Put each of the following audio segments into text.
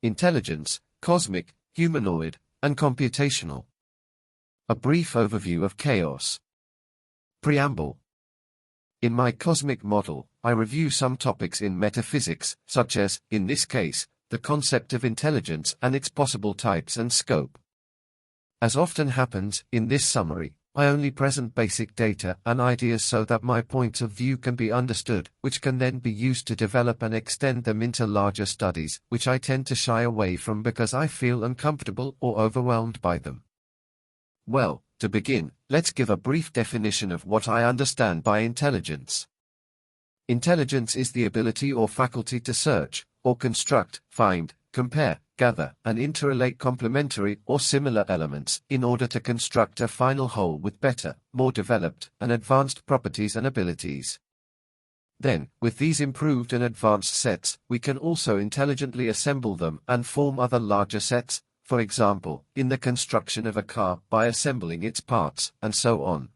Intelligence, cosmic, humanoid, and computational. A brief overview of chaos. Preamble. In my cosmic model, I review some topics in metaphysics, such as, in this case, the concept of intelligence and its possible types and scope. As often happens, in this summary, I only present basic data and ideas so that my points of view can be understood, which can then be used to develop and extend them into larger studies, which I tend to shy away from because I feel uncomfortable or overwhelmed by them. Well, to begin, let's give a brief definition of what I understand by intelligence. Intelligence is the ability or faculty to search, or construct, find, compare, gather, and interrelate complementary or similar elements in order to construct a final whole with better, more developed, and advanced properties and abilities. Then, with these improved and advanced sets, we can also intelligently assemble them and form other larger sets, for example, in the construction of a car by assembling its parts, and so on.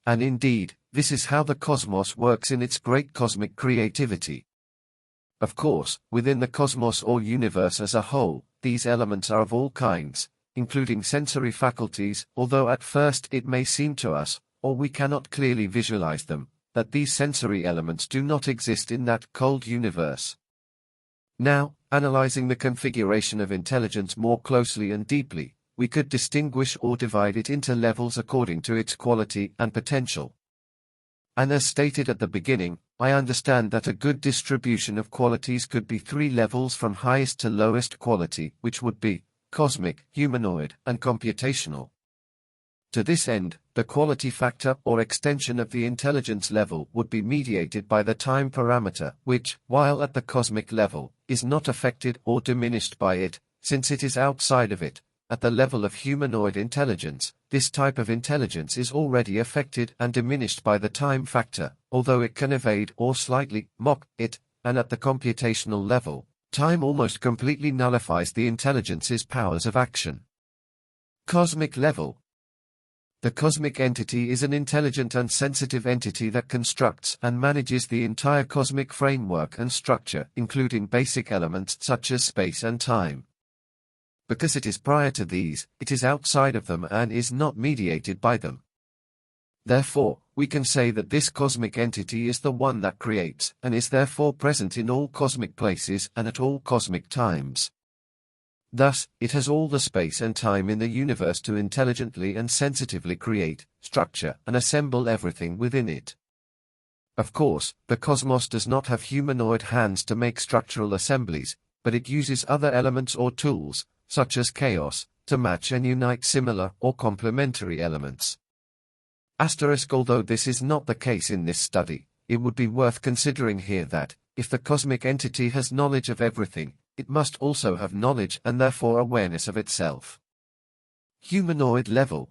And indeed, this is how the cosmos works in its great cosmic creativity. Of course, within the cosmos or universe as a whole, these elements are of all kinds, including sensory faculties, although at first it may seem to us, or we cannot clearly visualize them, that these sensory elements do not exist in that cold universe. Now, analyzing the configuration of intelligence more closely and deeply, we could distinguish or divide it into levels according to its quality and potential. And as stated at the beginning, I understand that a good distribution of qualities could be 3 levels from highest to lowest quality, which would be cosmic, humanoid, and computational. To this end, the quality factor or extension of the intelligence level would be mediated by the time parameter, which, while at the cosmic level, is not affected or diminished by it, since it is outside of it. At the level of humanoid intelligence, this type of intelligence is already affected and diminished by the time factor, although it can evade or slightly mock it, and at the computational level, time almost completely nullifies the intelligence's powers of action. Cosmic level. The cosmic entity is an intelligent and sensitive entity that constructs and manages the entire cosmic framework and structure, including basic elements such as space and time. Because it is prior to these, it is outside of them and is not mediated by them. Therefore, we can say that this cosmic entity is the one that creates, and is therefore present in all cosmic places and at all cosmic times. Thus, it has all the space and time in the universe to intelligently and sensitively create, structure, and assemble everything within it. Of course, the cosmos does not have humanoid hands to make structural assemblies, but it uses other elements or tools, such as chaos, to match and unite similar or complementary elements. Although this is not the case in this study, it would be worth considering here that, if the cosmic entity has knowledge of everything, it must also have knowledge and therefore awareness of itself. Humanoid level.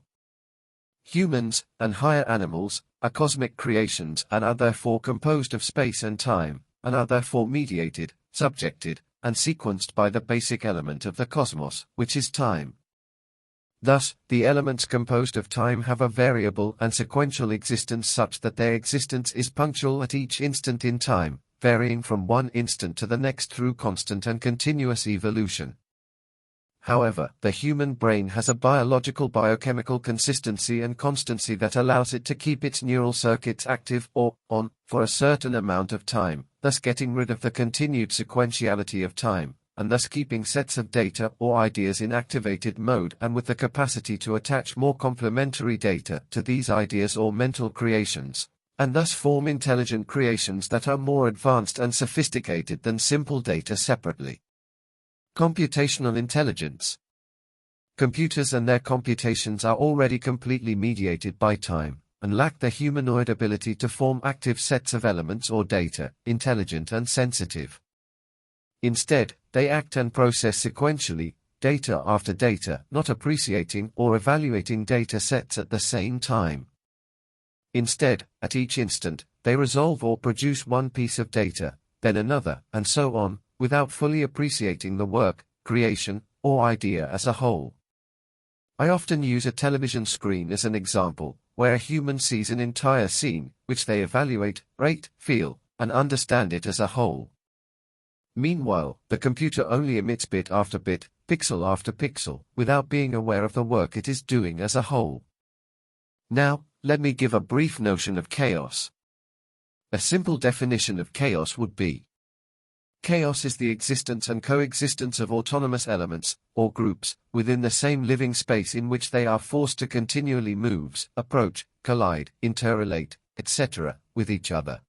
Humans, and higher animals, are cosmic creations and are therefore composed of space and time, and are therefore mediated, subjected, and sequenced by the basic element of the cosmos, which is time. Thus, the elements composed of time have a variable and sequential existence such that their existence is punctual at each instant in time, varying from one instant to the next through constant and continuous evolution. However, the human brain has a biological biochemical consistency and constancy that allows it to keep its neural circuits active or on for a certain amount of time, thus getting rid of the continued sequentiality of time, and thus keeping sets of data or ideas in activated mode and with the capacity to attach more complementary data to these ideas or mental creations, and thus form intelligent creations that are more advanced and sophisticated than simple data separately. Computational intelligence. Computers and their computations are already completely mediated by time, and lack the humanoid ability to form active sets of elements or data, intelligent and sensitive. Instead, they act and process sequentially, data after data, not appreciating or evaluating data sets at the same time. Instead, at each instant, they resolve or produce one piece of data, then another, and so on, without fully appreciating the work, creation, or idea as a whole. I often use a television screen as an example, where a human sees an entire scene, which they evaluate, rate, feel, and understand it as a whole. Meanwhile, the computer only emits bit after bit, pixel after pixel, without being aware of the work it is doing as a whole. Now, let me give a brief notion of chaos. A simple definition of chaos would be: chaos is the existence and coexistence of autonomous elements, or groups, within the same living space in which they are forced to continually move, approach, collide, interrelate, etc., with each other.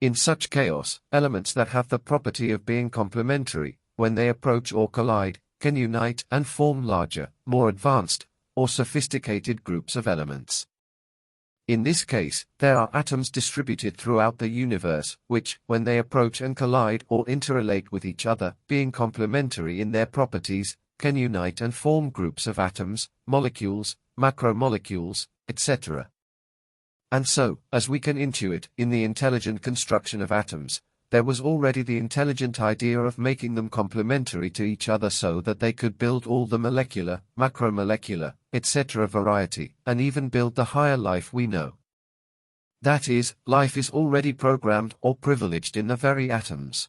In such chaos, elements that have the property of being complementary, when they approach or collide, can unite and form larger, more advanced, or sophisticated groups of elements. In this case, there are atoms distributed throughout the universe, which, when they approach and collide or interrelate with each other, being complementary in their properties, can unite and form groups of atoms, molecules, macromolecules, etc. And so, as we can intuit, in the intelligent construction of atoms, there was already the intelligent idea of making them complementary to each other so that they could build all the molecular, macromolecular, etc. variety, and even build the higher life we know. That is, life is already programmed or privileged in the very atoms.